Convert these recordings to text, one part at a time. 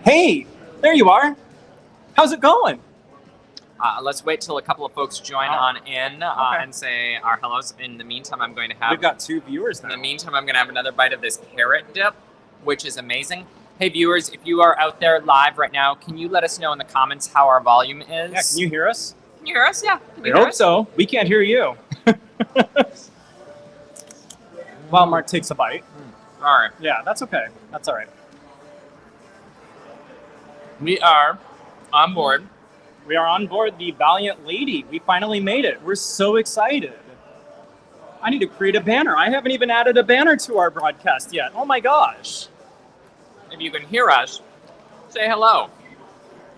Hey, there you are. How's it going? Let's wait till a couple of folks join on in and say our hellos. In the meantime, I'm going to have... We've got 2 viewers now. In the meantime, I'm going to have another bite of this carrot dip, which is amazing. Hey, viewers, if you are out there live right now, can you let us know in the comments how our volume is? Yeah, can you hear us? Can you hear us? Yeah. I hope so. We can't hear you. While Mark takes a bite. All right. Yeah, that's okay. That's all right. We are on board. We are on board the Valiant Lady. We finally made it. We're so excited. I need to create a banner. I haven't even added a banner to our broadcast yet. Oh my gosh. If you can hear us, say hello.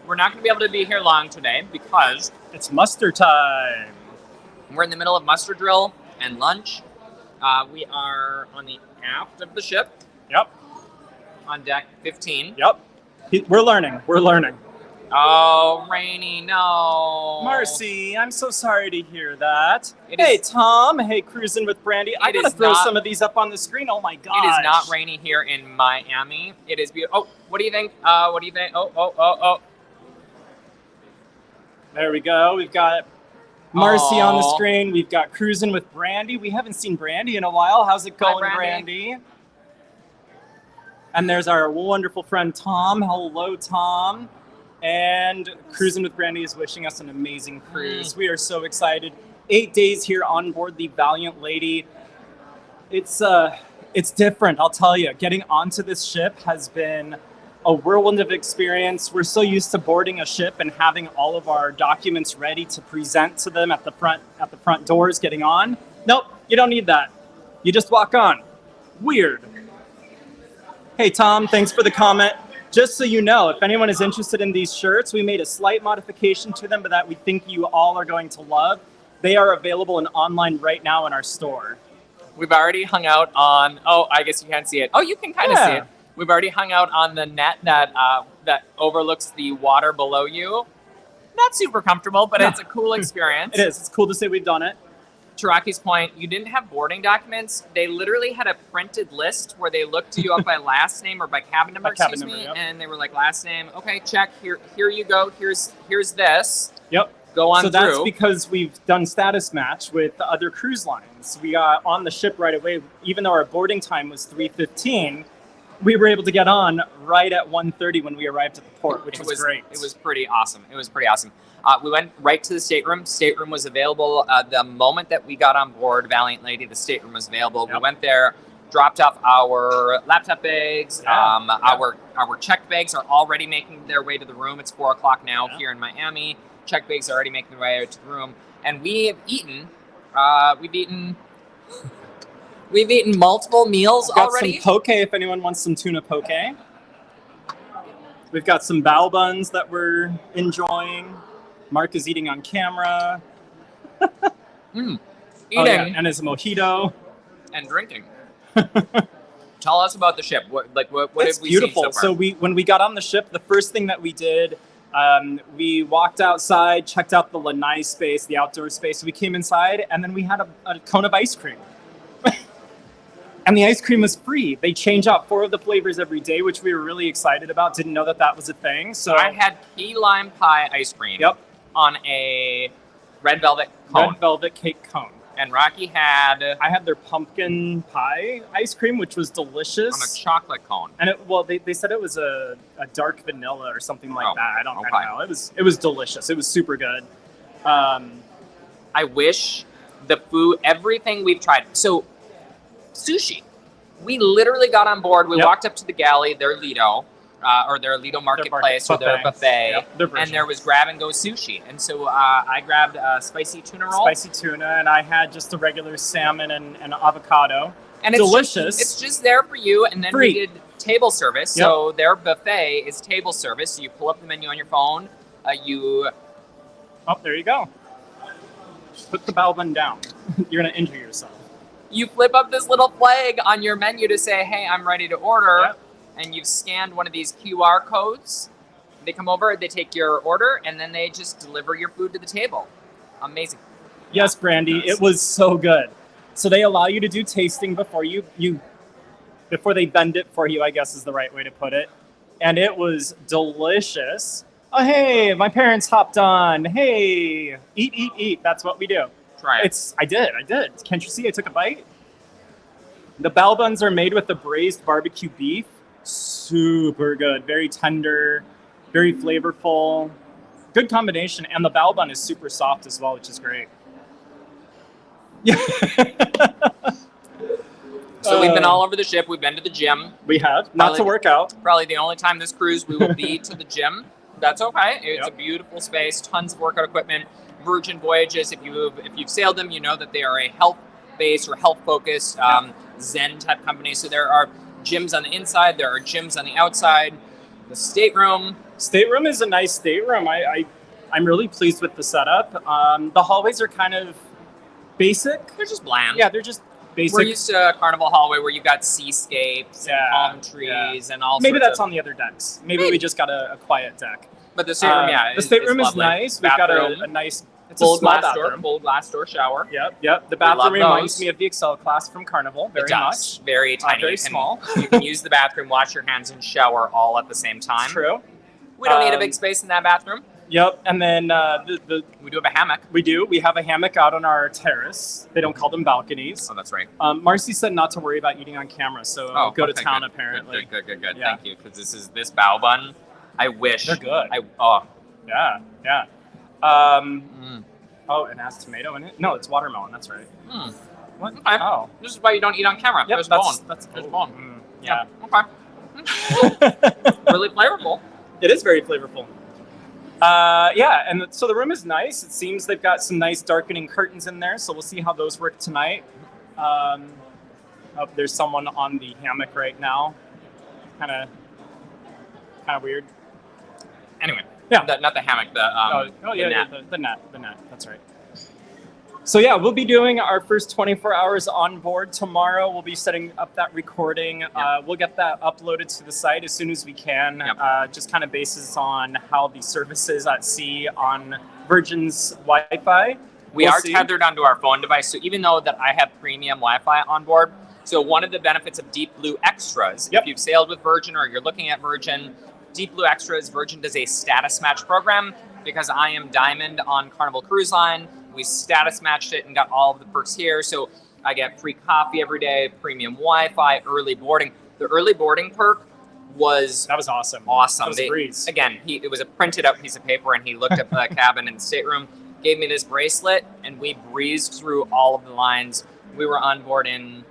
We're not going to be able to be here long today because it's muster time. We're in the middle of muster drill and lunch. We are on the aft of the ship. Yep. On deck 15. Yep. We're learning. We're learning. Oh, Rainy, no. Marcy, I'm so sorry to hear that. Hey, Tom. Hey, Cruising with Brandy. I gotta throw some of these up on the screen. Oh my gosh. It is not rainy here in Miami. It is beautiful. Oh, what do you think? What do you think? Oh. There we go. We've got Marcy on the screen. We've got Cruising with Brandy. We haven't seen Brandy in a while. How's it going, Brandy? And there's our wonderful friend, Tom. Hello, Tom. And Cruising with Brandy is wishing us an amazing cruise. We are so excited. 8 days here on board the Valiant Lady. It's different, I'll tell you. Getting onto this ship has been a whirlwind of experience. We're so used to boarding a ship and having all of our documents ready to present to them at the front doors getting on. Nope, you don't need that. You just walk on. Weird. Hey, Tom, thanks for the comment. Just so you know, if anyone is interested in these shirts, we made a slight modification to them, but that we think you all are going to love. They are available and online right now in our store. We've already hung out on, I guess you can't see it. Oh, you can kind of see it. We've already hung out on the net that overlooks the water below you. Not super comfortable, but it's a cool experience. It is. It's cool to say we've done it. To Rocky's point, you didn't have boarding documents. They literally had a printed list where they looked you up by last name or by cabin number, and they were like, last name, okay, check, here you go, here's this. Yep. Go on through. So that's because we've done status match with the other cruise lines. We got on the ship right away. Even though our boarding time was 3:15, we were able to get on right at 1:30 when we arrived at the port, which was great. It was pretty awesome. We went right to the stateroom. Stateroom was available the moment that we got on board Valiant Lady. The stateroom was available. Yep. We went there, dropped off our laptop bags. Our checked bags are already making their way to the room. It's 4 o'clock now here in Miami. Checked bags are already making their way to the room, and we have eaten. We've eaten multiple meals already. Some poke if anyone wants some tuna poke. We've got some bao buns that we're enjoying. Mark is eating on camera. Eating. And his mojito. And drinking. Tell us about the ship. What have we beautiful. seen so far? So when we got on the ship, the first thing that we did, we walked outside, checked out the lanai space, the outdoor space. We came inside, and then we had a cone of ice cream. And the ice cream was free. They change out 4 of the flavors every day, which we were really excited about. Didn't know that was a thing. So I had key lime pie ice cream on a red velvet cone. Red velvet cake cone. And Rocky had... I had their pumpkin pie ice cream, which was delicious. On a chocolate cone. And they said it was a dark vanilla or something like that. I don't know. It was delicious. It was super good. I wish the food, everything we've tried. So sushi. We literally got on board. We walked up to the galley, their Lido, their Lido marketplace, or their buffet, and there was grab and go sushi. And so I grabbed a spicy tuna roll. Spicy tuna, and I had just a regular salmon and avocado. And it's delicious. It's just there for you, and then we did table service. So their buffet is table service. So you pull up the menu on your phone. There you go. Put the bao bun down. You're gonna injure yourself. You flip up this little flag on your menu to say, hey, I'm ready to order. And you've scanned one of these QR codes. They come over, they take your order, and then they just deliver your food to the table. Amazing. Yes, Brandy, it was so good. So they allow you to do tasting before they bend it for you, I guess is the right way to put it. and it was delicious. Oh, hey, my parents hopped on. Hey, eat, eat, eat. That's what we do. Try it. I did. Can't you see? I took a bite. The bao buns are made with the braised barbecue beef. Super good. Very tender, very flavorful. Good combination. And the bao bun is super soft as well, which is great. Yeah. So we've been all over the ship. We've been to the gym. We have. Not to work out. Probably the only time this cruise we will be to the gym. That's okay. It's a beautiful space, tons of workout equipment. Virgin Voyages, if you've sailed them, you know that they are a health-based or health-focused Zen type company. So there are gyms on the inside, there are gyms on the outside. The stateroom. Stateroom is a nice stateroom. I'm really pleased with the setup. The hallways are kind of basic. They're just bland. Yeah, they're just basic. We're used to a Carnival hallway where you got seascapes and palm trees and all Maybe sorts that's on the other decks. Maybe we just got a quiet deck. But the stateroom, the stateroom is nice. We've got a nice full glass door shower. Yep. The bathroom reminds me of the Excel class from Carnival. Very much. Very tiny. Very small. You can use the bathroom, wash your hands, and shower all at the same time. True. We don't need a big space in that bathroom. Yep, and then we do have a hammock. We do. We have a hammock out on our terrace. They don't call them balconies. Oh, that's right. Marcy said not to worry about eating on camera, so go to town apparently. Good. Yeah. Thank you, because this bao bun. I wish they're good. Yeah. Oh, it has tomato in it. No, it's watermelon. That's right. What? Okay. Oh, this is why you don't eat on camera. Yep, There's bone. There's bone. Yeah. Okay. Really flavorful. It is very flavorful. And so the room is nice. It seems they've got some nice darkening curtains in there, so we'll see how those work tonight. There's someone on the hammock right now. Kind of weird. Anyway, not the hammock. The net. That's right. So yeah, we'll be doing our first 24 hours on board tomorrow. We'll be setting up that recording. We'll get that uploaded to the site as soon as we can. Just kind of bases on how the service is at sea on Virgin's Wi-Fi. We are tethered onto our phone device, so even though that I have premium Wi-Fi on board, so one of the benefits of Deep Blue Extras, if you've sailed with Virgin or you're looking at Virgin, Deep Blue Extras, Virgin does a status match program. Because I am Diamond on Carnival Cruise Line, we status matched it and got all of the perks here. So I get free coffee every day, premium Wi-Fi, early boarding. The early boarding perk was awesome. Awesome. That was a breeze. Again, it was a printed out piece of paper, and he looked at the cabin in the stateroom, gave me this bracelet, and we breezed through all of the lines. We were on board in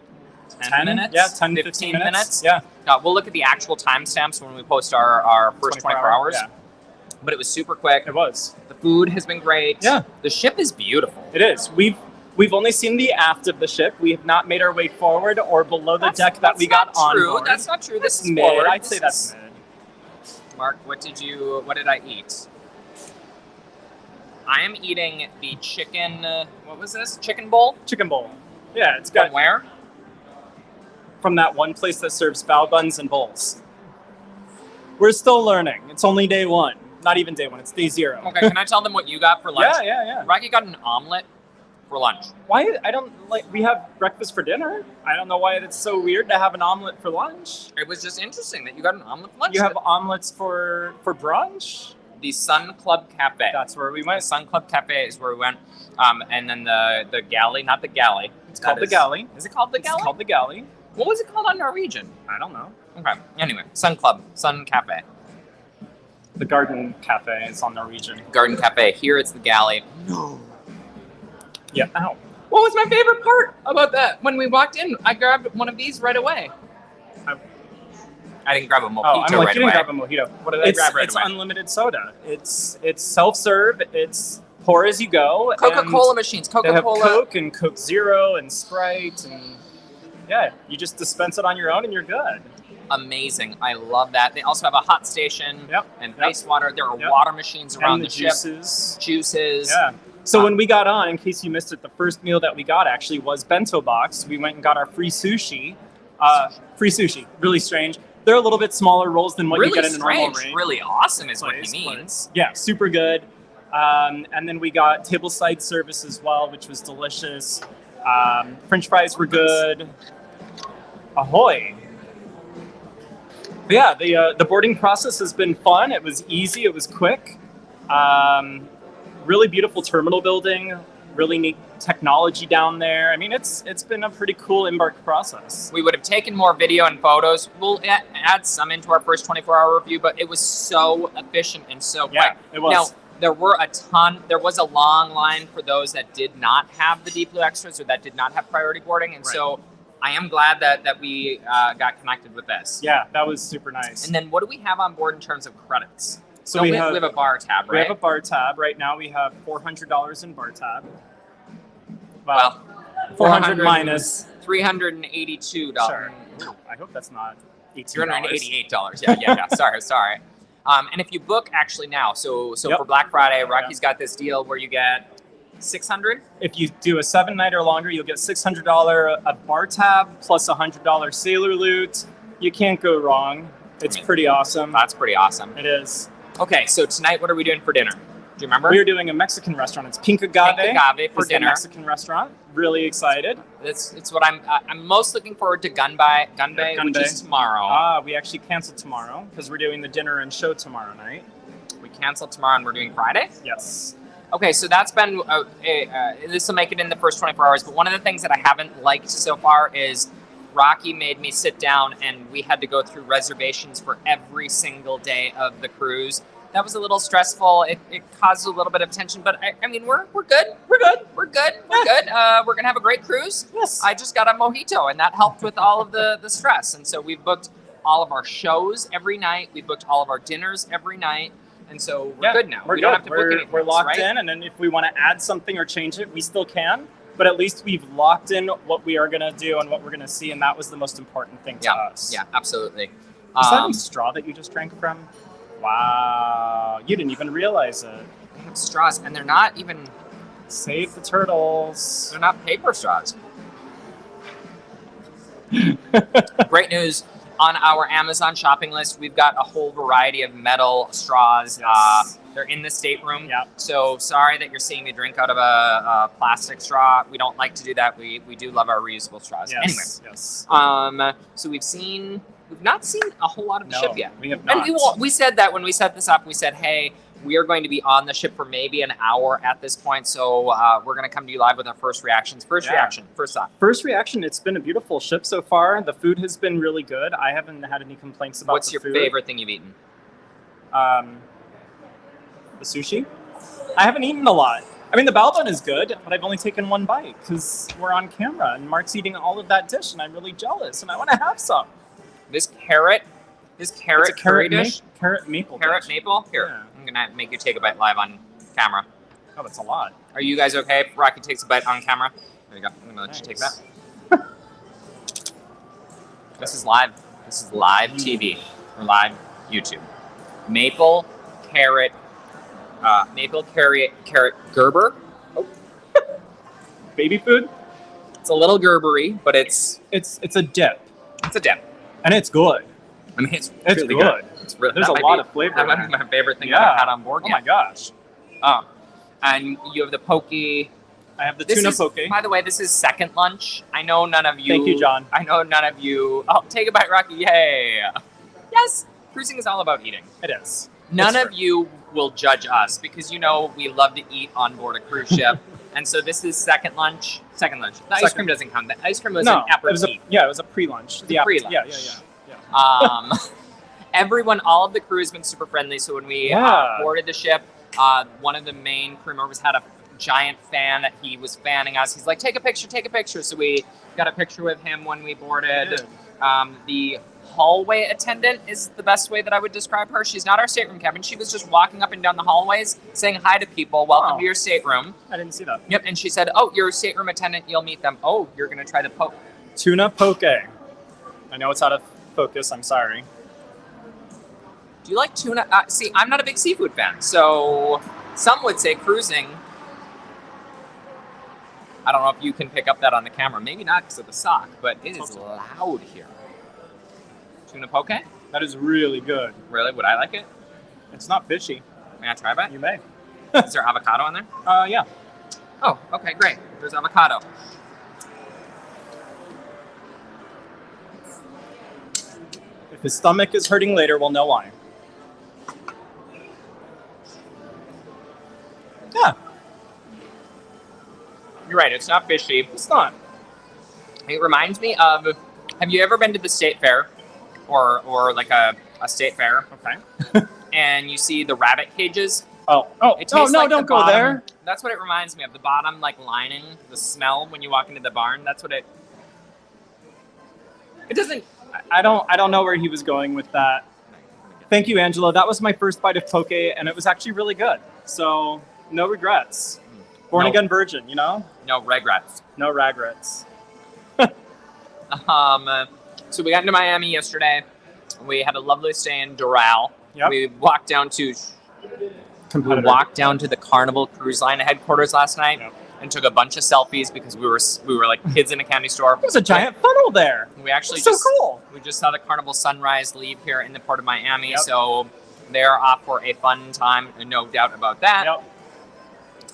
10 minutes? Yeah, 10 to 15 minutes. Yeah. We'll look at the actual timestamps when we post our first 24 hours. Yeah. But it was super quick. It was. The food has been great. Yeah. The ship is beautiful. It is. We've only seen the aft of the ship. We have not made our way forward or below the deck that we got on board. That's not true. This is mid. forward. I'd say that's mid. Mark, what did I eat? I am eating the chicken, what was this? Chicken bowl? Chicken bowl. Yeah, it's got... From where? From that one place that serves bao buns and bowls. We're still learning. It's only day one. Not even day one. It's day 0. Okay, can I tell them what you got for lunch? Yeah. Rocky got an omelet for lunch. Why? I don't like. We have breakfast for dinner. I don't know why it's so weird to have an omelet for lunch. It was just interesting that you got an omelet for lunch. You have omelets for brunch? The Sun Club Cafe. That's where we went. The Sun Club Cafe is where we went. And then the galley, not the galley. It's called the galley. Is it called the galley? It's called the galley. What was it called on Norwegian? I don't know. Okay. Anyway, Sun Club, Sun Cafe. The Garden Cafe is on Norwegian. Garden Cafe. Here it's the galley. No. Yeah. Ow. What was my favorite part about that? When we walked in, I grabbed one of these right away. I didn't grab a mojito I'm like, right you away. didn't grab a mojito. What did I grab right it's away? It's unlimited soda. It's self-serve. It's pour as you go. Coca-Cola machines. Coca-Cola. They have Coke and Coke Zero and Sprite and you just dispense it on your own and you're good. Amazing. I love that. They also have a hot station and ice water. There are water machines around the ship. Juices. Yeah. So when we got on, in case you missed it, the first meal that we got actually was bento box. We went and got our free sushi. Really strange. They're a little bit smaller rolls than what you get in a normal range. Really awesome is what he means. Yeah, super good. And then we got tableside service as well, which was delicious. French fries were good. Ahoy. But yeah, the boarding process has been fun. It was easy. It was quick. Really beautiful terminal building. Really neat technology down there. I mean, it's been a pretty cool embark process. We would have taken more video and photos. We'll add some into our first 24-hour review, but it was so efficient and so quick. It was. Now, there was a long line for those that did not have the Deep Blue Extras or that did not have priority boarding, and so I am glad that we got connected with this. Yeah, that was super nice. And then what do we have on board in terms of credits? So we have a bar tab, right? We have a bar tab. Right now we have $400 in bar tab. Well, 400 minus $382. Sure. Ooh, I hope that's not $18. $388. Yeah. Sorry. And if you book actually now, so for Black Friday, Rocky's got this deal where you get $600. If you do a 7-night or longer, you'll get $600 a bar tab plus $100 sailor loot. You can't go wrong. It's pretty awesome. That's pretty awesome. It is. Okay, so tonight, what are we doing for dinner? Do you remember? We're doing a Mexican restaurant. It's Pink Agave. Pink Agave for dinner. Mexican restaurant. Really excited. It's what I'm most looking forward to. Gunbay, which is tomorrow. We actually canceled tomorrow because we're doing the dinner and show tomorrow night. We canceled tomorrow and we're doing Friday? Yes. Okay, so that's been, this will make it in the first 24 hours, but one of the things that I haven't liked so far is Rocky made me sit down and we had to go through reservations for every single day of the cruise. That was a little stressful. It caused a little bit of tension, but I mean, we're good. We're good. We're going to have a great cruise. Yes. I just got a mojito and that helped with all of the stress. And so we've booked all of our shows every night. We booked all of our dinners every night. And so we're good now. We don't have to book anything. We're locked right? in, and then if we want to add something or change it, we still can. But at least we've locked in what we are going to do and what we're going to see, and that was the most important thing to us. Yeah, absolutely. Is that a straw that you just drank from? Wow, you didn't even realize it. They have straws, and they're not even... Save the turtles. They're not paper straws. Great news. On our Amazon shopping list, we've got a whole variety of metal straws. Yes. They're in the stateroom. Yep. So sorry that you're seeing me drink out of a plastic straw. We don't like to do that. We do love our reusable straws. Yes. Anyway. Yes. So we've not seen a whole lot of the ship yet. We have not. And we said that when we set this up. We said, hey, we are going to be on the ship for maybe an hour at this point, so we're going to come to you live with our first reactions. First thought. First reaction, it's been a beautiful ship so far. The food has been really good. I haven't had any complaints about What's your favorite thing you've eaten? The sushi. I haven't eaten a lot. I mean, the bao bun is good, but I've only taken one bite because we're on camera, and Mark's eating all of that dish, and I'm really jealous, and I want to have some. This carrot curry dish? Carrot maple. Carrot maple? Here, yeah. I'm going to make you take a bite live on camera. Oh, that's a lot. Are you guys okay if Rocky takes a bite on camera? There you go. I'm going to let you take that. This is live. This is live TV or live YouTube. Maple carrot Gerber. Oh. Baby food? It's a little Gerbery, but it's a dip. It's a dip. And it's good. I mean, it's really good. It's really, There's a lot of flavor. That might be my favorite thing that I've had on board. Oh my gosh. And you have the poke. I have the tuna poke. By the way, this is second lunch. I know none of you. Thank you, John. I know none of you. Oh, take a bite, Rocky. Yay. Yes. Cruising is all about eating. It is. None of you will judge us because you know we love to eat on board a cruise ship. And so this is second lunch. The ice cream doesn't count. The ice cream was an aperitif. It was a pre-lunch. The pre-lunch. Yeah. Everyone, all of the crew has been super friendly. So when we boarded the ship, one of the main crew members had a giant fan that he was fanning us. He's like, take a picture. So we got a picture with him when we boarded. The hallway attendant is the best way that I would describe her. She's not our stateroom cabin. She was just walking up and down the hallways saying hi to people. Welcome to your stateroom. I didn't see that. Yep. And she said, oh, you're a stateroom attendant. You'll meet them. Oh, you're going to try the poke. Tuna poke. I know it's out of focus. I'm sorry. Do you like tuna? See, I'm not a big seafood fan. So some would say cruising. I don't know if you can pick up that on the camera. Maybe not because of the sock, but it is loud here. Tuna poke? That is really good. Really? Would I like it? It's not fishy. May I try it? You may. Is there avocado on there? Yeah. Oh, okay, great. There's avocado. If his stomach is hurting later, we'll know why. Yeah. You're right, it's not fishy. It's not. It reminds me of, have you ever been to the state fair? Or like a state fair? Okay. And you see the rabbit cages? Oh, It tastes no, like don't the go bottom- there. That's what it reminds me of. The bottom, like, lining, the smell when you walk into the barn. That's what it... It doesn't... I don't know where he was going with that. Thank you, Angela. That was my first bite of poke, and it was actually really good. So, no regrets. Born No. again virgin, you know? No regrets. No regrets. So we got into Miami yesterday. We had a lovely stay in Doral. Yep. We walked down to the Carnival Cruise Line headquarters last night. Yep. And took a bunch of selfies because we were like kids in a candy store. There's a giant funnel there. We actually It's so cool. We just saw the Carnival sunrise leave here in the port of Miami, Yep. so they're off for a fun time, no doubt about that. Yep.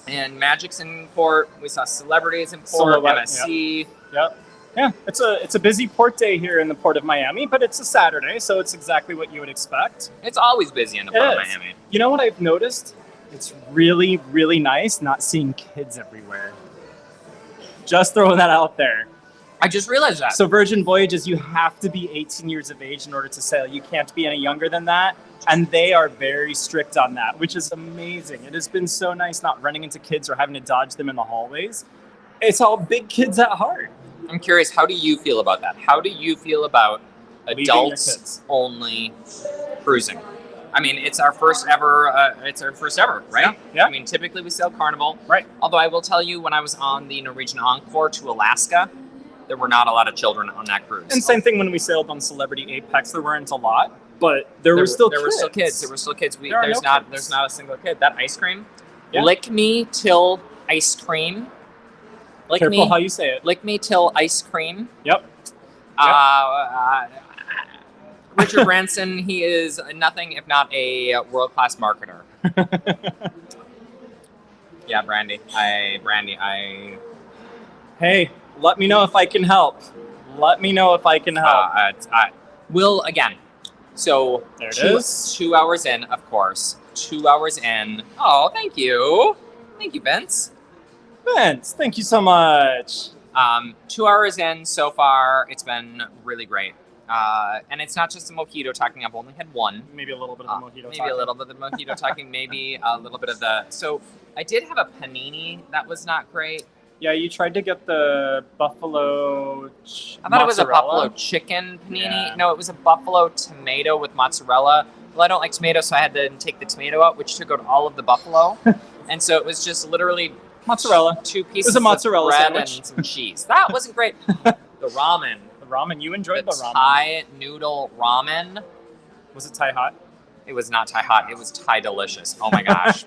And Magic's in port. We saw celebrities in port. Silhouette, MSC. Yep. Yeah, it's a busy port day here in the port of Miami, but it's a Saturday, so it's exactly what you would expect. It's always busy in the port of It is. Miami. You know what I've noticed? It's really, really nice not seeing kids everywhere. Just throwing that out there. I just realized that. So Virgin Voyages, you have to be 18 years of age in order to sail. You can't be any younger than that. And they are very strict on that, which is amazing. It has been so nice not running into kids or having to dodge them in the hallways. It's all big kids at heart. I'm curious, how do you feel about that? How do you feel about Leaving your adults kids. only cruising? I mean, it's our first ever, right? Yeah. I mean, typically we sail Carnival. Right. Although I will tell you, when I was on the Norwegian Encore to Alaska, there were not a lot of children on that cruise. And same thing when we sailed on Celebrity Apex. There weren't a lot, but there were still kids. There were still kids. There were still kids. There are There's no not kids. there's not a single kid. That ice cream, Yeah. lick me till ice cream. Lick Careful me, how you say it. lick me till ice cream. Yep. Richard Branson, he is nothing if not a world-class marketer. Yeah, Brandy. Hey, let me know if I can help. Let me know if I can help. Will again. So There it is. 2 hours in, of course. 2 hours in. Oh, thank you. Thank you, Vince. Vince, thank you so much. 2 hours in so far, it's been really great. And it's not just the mojito talking. I've only had one. Maybe a little bit of the mojito. Maybe a little bit of the mojito talking. Maybe a little bit of the. So I did have a panini that was not great. Yeah, you tried to get the buffalo. I thought it was a mozzarella. buffalo chicken panini. Yeah. No, it was a buffalo tomato with mozzarella. Well, I don't like tomato, so I had to take the tomato out, which took out all of the buffalo. And so it was just literally Mozzarella. 2 pieces a mozzarella of bread sandwich. and some cheese. That wasn't great. The ramen. The ramen. You enjoyed the ramen. Thai noodle ramen. Was it Thai hot? It was not Thai hot. It was Thai delicious. Oh my gosh.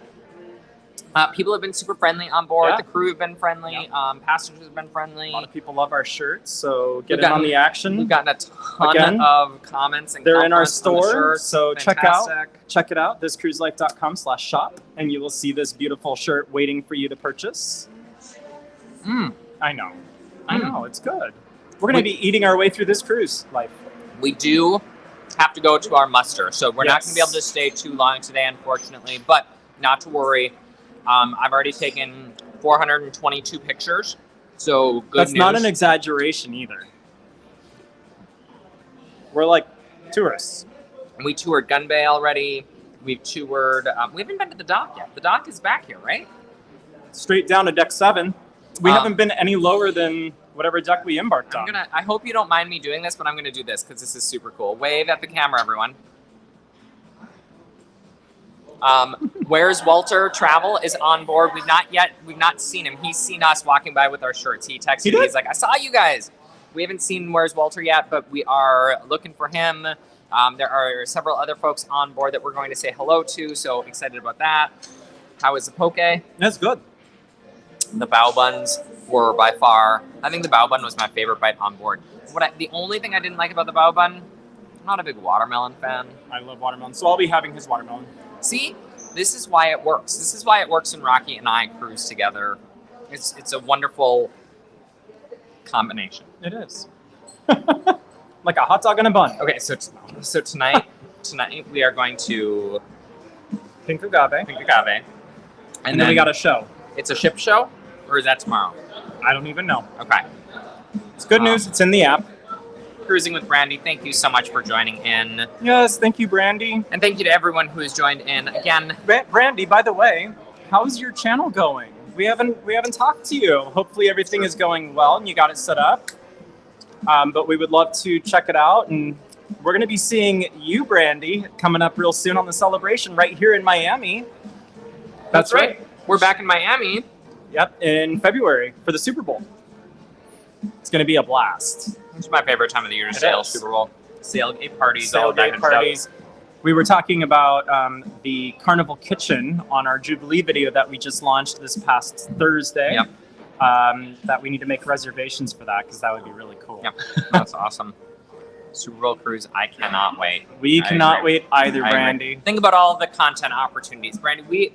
People have been super friendly on board. Yeah. The crew have been friendly. Passengers have been friendly. A lot of people love our shirts, so get We've in gotten- on the action. We've gotten a ton Again, of comments and They're in our compliments on the store, shirts. so Fantastic. check it out. thiscruiselife.com/shop, and you will see this beautiful shirt waiting for you to purchase. I know. It's good. We're going to be eating our way through this cruise life. We do have to go to our muster, so we're not going to be Yes. able to stay too long today, unfortunately. But not to worry. I've already taken 422 pictures, so good That's news. not an exaggeration either. We're like tourists. We toured Gun Bay already. We've toured. We haven't been to the dock yet. The dock is back here, right? Straight down to deck 7. We haven't been any lower than whatever deck we embarked on. I hope you don't mind me doing this, but I'm gonna do this because this is super cool. Wave at the camera, everyone. Where's Walter Travel is on board. We've not seen him. He's seen us walking by with our shirts. He texted me. He's like, I saw you guys. We haven't seen Where's Walter yet, but we are looking for him. There are several other folks on board that we're going to say hello to, so excited about that. How is the poke? That's good. The bao buns were by far, I think the bao bun was my favorite bite on board. The only thing I didn't like about the bao bun, I'm not a big watermelon fan. I love watermelon, so I'll be having his watermelon. See, this is why it works. This is why it works when Rocky and I cruise together. It's a wonderful combination. It is. like a hot dog on a bun. Okay, so tonight we are going to Pink agave. Pink Agave. And then we got a show. It's a ship show, or is that tomorrow? I don't even know. Okay. It's good news. It's in the app. Cruising with Brandy, thank you so much for joining in. Yes, thank you, Brandy. And thank you to everyone who has joined in. Again, Brandy, by the way, how's your channel going? We haven't talked to you. Hopefully everything is going well and you got it set up. But we would love to check it out, and we're going to be seeing you, Brandy, coming up real soon on the celebration right here in Miami. That's right. We're back in Miami. Yep, in February for the Super Bowl. It's going to be a blast. It's my favorite time of the year to sail Super Bowl. Sailgate parties, all that Sailgate kind of parties. stuff. We were talking about the Carnival Kitchen on our Jubilee video that we just launched this past Thursday. Yep. That we need to make reservations for that because that would be really cool. Yep, that's awesome. Super Bowl cruise, I cannot wait. We cannot wait either, Brandy. Think about all the content opportunities. Brandy,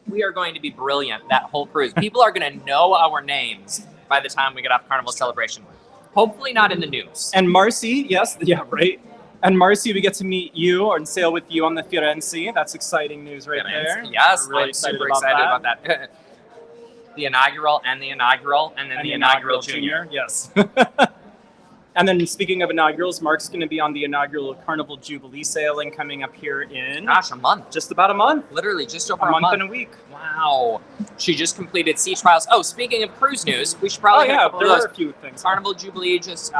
we are going to be brilliant that whole cruise. People are going to know our names by the time we get off Carnival Celebration. Hopefully not in the news. And Marcy, yes, yeah, right. And Marcy, we get to meet you and sail with you on the Firenze. That's exciting news right there. Yes, We're really I'm super excited about that. The inaugural, and then the inaugural junior. Yes. And then speaking of inaugurals, Mark's going to be on the inaugural Carnival Jubilee sailing coming up here in... Gosh, a month. Just about a month. Literally, just over a month and a week. Wow. She just completed sea trials. Oh, speaking of cruise news, we should probably there were a few things. Carnival Jubilee just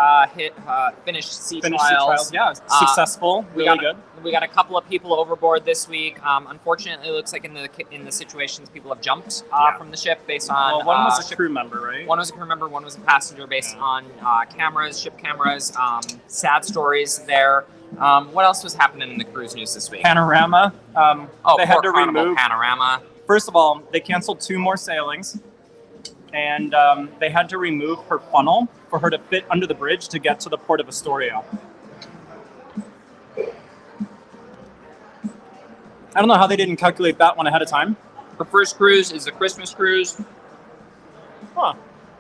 finished sea trials. Yeah, successful. Really good. We got a couple of people overboard this week. Unfortunately, it looks like in the situations, people have jumped from the ship based on... Well, one was a crew member, right? One was a crew member, one was a passenger based on cameras, ship cameras, sad stories there. What else was happening in the cruise news this week? Panorama. They had to remove Panorama. First of all, they canceled 2 more sailings, and they had to remove her funnel for her to fit under the bridge to get to the port of Astoria. I don't know how they didn't calculate that one ahead of time. Her first cruise is the Christmas cruise. Huh.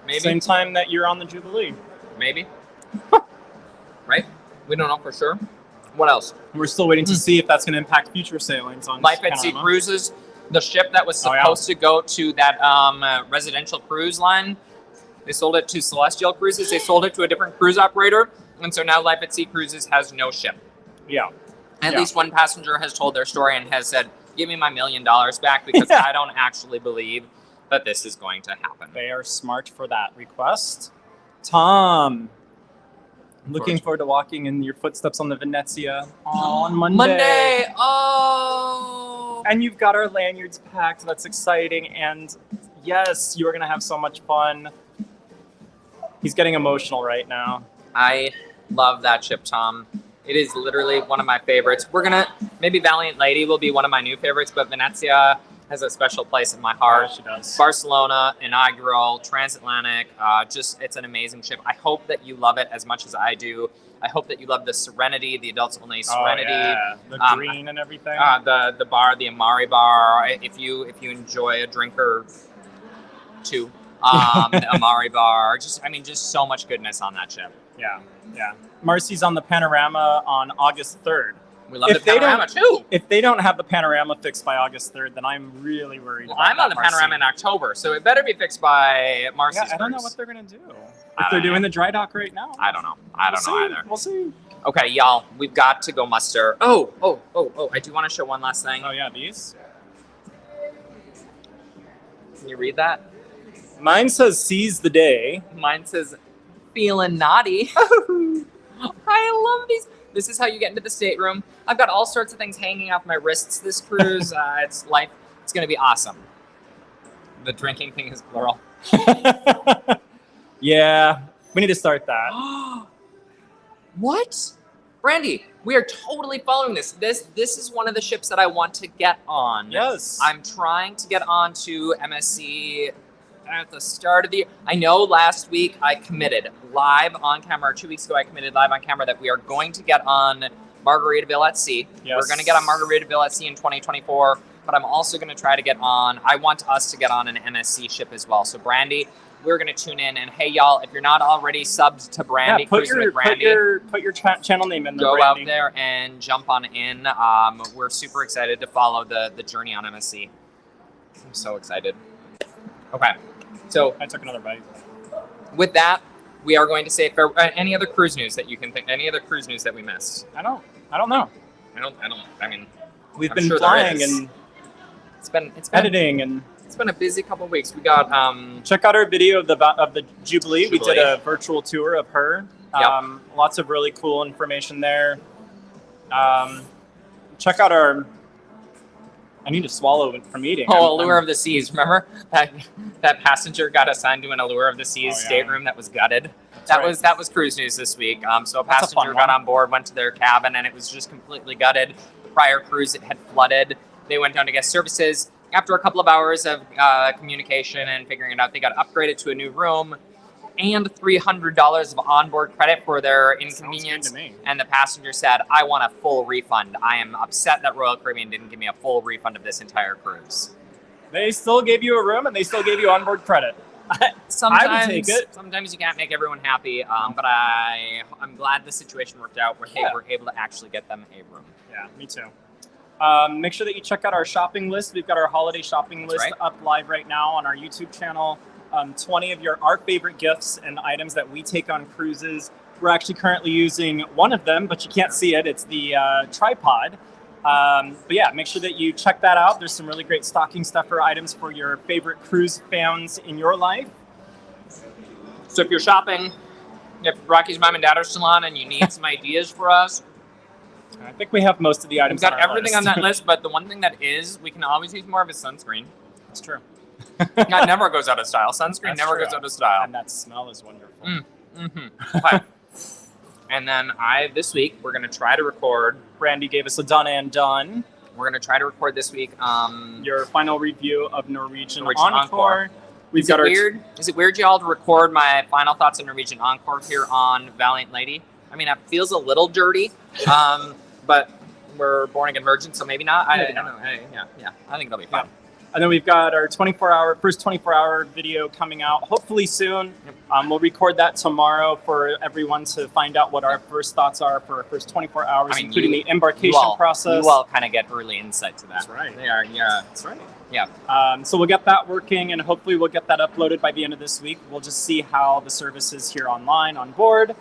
Maybe. Same time that you're on the Jubilee. Maybe. Right? We don't know for sure. What else? We're still waiting to see if that's going to impact future sailings on Life at Sea Cruises. The ship that was supposed to go to that residential cruise line, they sold it to Celestial Cruises. They sold it to a different cruise operator. And so now Life at Sea Cruises has no ship. Yeah. At least one passenger has told their story and has said, give me my $1 million back because I don't actually believe that this is going to happen. They are smart for that request. Tom, looking forward to walking in your footsteps on the Venezia on Monday. Oh! And you've got our lanyards packed. That's exciting. And yes, you're going to have so much fun. He's getting emotional right now. I love that ship, Tom. It is literally one of my favorites. Maybe Valiant Lady will be one of my new favorites, but Venezia has a special place in my heart. Yeah, she does. Barcelona, inaugural, transatlantic, it's an amazing ship. I hope that you love it as much as I do. I hope that you love the Serenity, the adults only Serenity. Oh, yeah. The green and everything. The bar, the Amari bar. If you enjoy a drink or two, the Amari bar. Just so much goodness on that ship. Yeah. Marcy's on the Panorama on August 3rd. We love the Panorama too. If they don't have the Panorama fixed by August 3rd, then I'm really worried. Well, I'm on the Panorama in October, so it better be fixed by Marcy's I don't know what they're going to do. If they're doing the dry dock right now. I don't know. I don't know either. We'll see. Okay, y'all, we've got to go muster. Oh, I do want to show one last thing. Oh, yeah, these? Can you read that? Mine says seize the day. Mine says feeling naughty. I love these. This is how you get into the stateroom. I've got all sorts of things hanging off my wrists this cruise. It's going to be awesome. The drinking thing is plural. Yeah, we need to start that. What? Brandy, we are totally following this. This is one of the ships that I want to get on. Yes. I'm trying to get onto MSC at the start of the year. I know last week I committed live on camera, or 2 weeks ago I committed live on camera that we are going to get on Margaritaville at Sea. Yes. We're going to get on Margaritaville at Sea in 2024, but I'm also going to try to get on, I want us to get on an MSC ship as well. So Brandy, we're going to tune in. And hey, y'all, if you're not already subbed to Brandy, Cruising with Brandy, put your channel name in there. Go Brandy. out there and jump on in. We're super excited to follow the journey on MSC. I'm so excited. Okay, so I took another bite. With that, we are going to say any other cruise news that you can think. Any other cruise news that we missed? I don't know. I mean, we've I'm been sure flying and it's been editing, and it's been a busy couple of weeks. We got check out our video of the Jubilee. We did a virtual tour of her. Yep. Lots of really cool information there. Check out our. I need to swallow from eating. Allure of the Seas. Remember that passenger got assigned to an Allure of the Seas stateroom that was gutted. That was cruise news this week. So a passenger got on board, went to their cabin, and it was just completely gutted. The prior cruise, it had flooded. They went down to guest services. After a couple of hours of communication and figuring it out, they got upgraded to a new room and $300 of onboard credit for their inconvenience. And the passenger said, I want a full refund. I am upset that Royal Caribbean didn't give me a full refund of this entire cruise. They still gave you a room and they still gave you onboard credit. Sometimes, I would take it. Sometimes you can't make everyone happy, but I'm glad the situation worked out where they were able to actually get them a room. Yeah, me too. Make sure that you check out our shopping list. We've got our holiday shopping list up live right now on our YouTube channel. 20 of our favorite gifts and items that we take on cruises. We're actually currently using one of them, but you can't see it. It's the tripod. But yeah, make sure that you check that out. There's some really great stocking stuffer items for your favorite cruise fans in your life. So if you're shopping, if Rocky's mom and dad are still on and you need some ideas for us, I think we have most of the items. We've got everything on that list, but the one thing that we can always use more of is sunscreen. That's true. That never goes out of style. Sunscreen never goes out of style. And that smell is wonderful. Okay. And then this week, we're going to try to record. Brandy gave us a done and done. We're going to try to record this week. Your final review of Norwegian Encore. Is it weird, y'all, to record my final thoughts on Norwegian Encore here on Valiant Lady? I mean, it feels a little dirty, but we're born again virgins, so maybe not. I don't know. Yeah, I think it'll be fun. And then we've got our first 24-hour video coming out, hopefully soon. We'll record that tomorrow for everyone to find out what our first thoughts are for our first 24 hours, including the embarkation process. You all kind of get early insight to that. That's right. That's right. Yeah. So we'll get that working, and hopefully we'll get that uploaded by the end of this week. We'll just see how the service is here online, on board.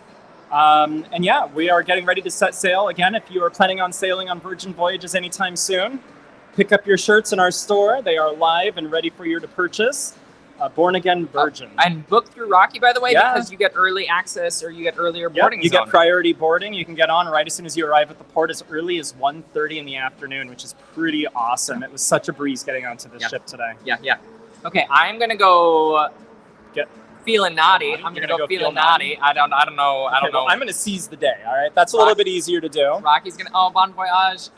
And yeah, we are getting ready to set sail. Again, if you are planning on sailing on Virgin Voyages anytime soon, pick up your shirts in our store. They are live and ready for you to purchase. Born Again Virgin. And book through Rocky, by the way, because you get early access or you get earlier boarding. You get priority boarding. You can get on right as soon as you arrive at the port as early as 1:30 in the afternoon, which is pretty awesome. It was such a breeze getting onto the ship today. Yeah. Okay, I'm going to go feeling naughty. I'm going to go feeling naughty. I don't know. Well, I'm going to seize the day, all right? That's a little bit easier to do. Rocky's going to, bon voyage.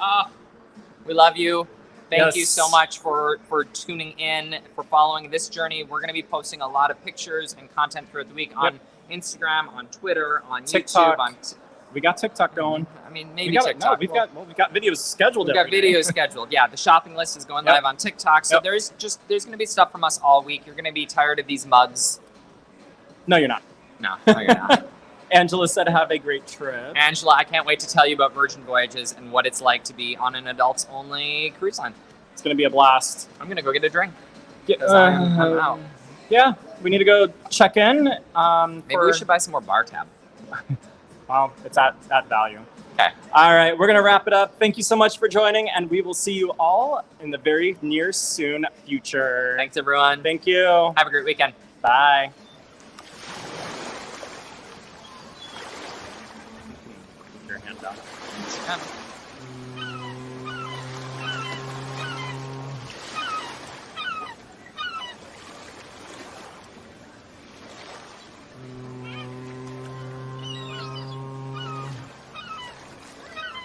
We love you. Thank you so much for tuning in, for following this journey. We're going to be posting a lot of pictures and content throughout the week on Instagram, on Twitter, on TikTok. YouTube. We got TikTok going. I mean, maybe TikTok. No, we've got videos scheduled. We've got videos scheduled. Yeah, the shopping list is going live on TikTok. So there's going to be stuff from us all week. You're going to be tired of these mugs. No, you're not. No, you're not. Angela said have a great trip. Angela, I can't wait to tell you about Virgin Voyages and what it's like to be on an adults-only cruise line. It's going to be a blast. I'm going to go get a drink. I'm out. Yeah, we need to go check in. Maybe we should buy some more bar tab. Well, it's at value. Okay. All right, we're going to wrap it up. Thank you so much for joining, and we will see you all in the very near soon future. Thanks, everyone. Thank you. Have a great weekend. Bye. Your hand down.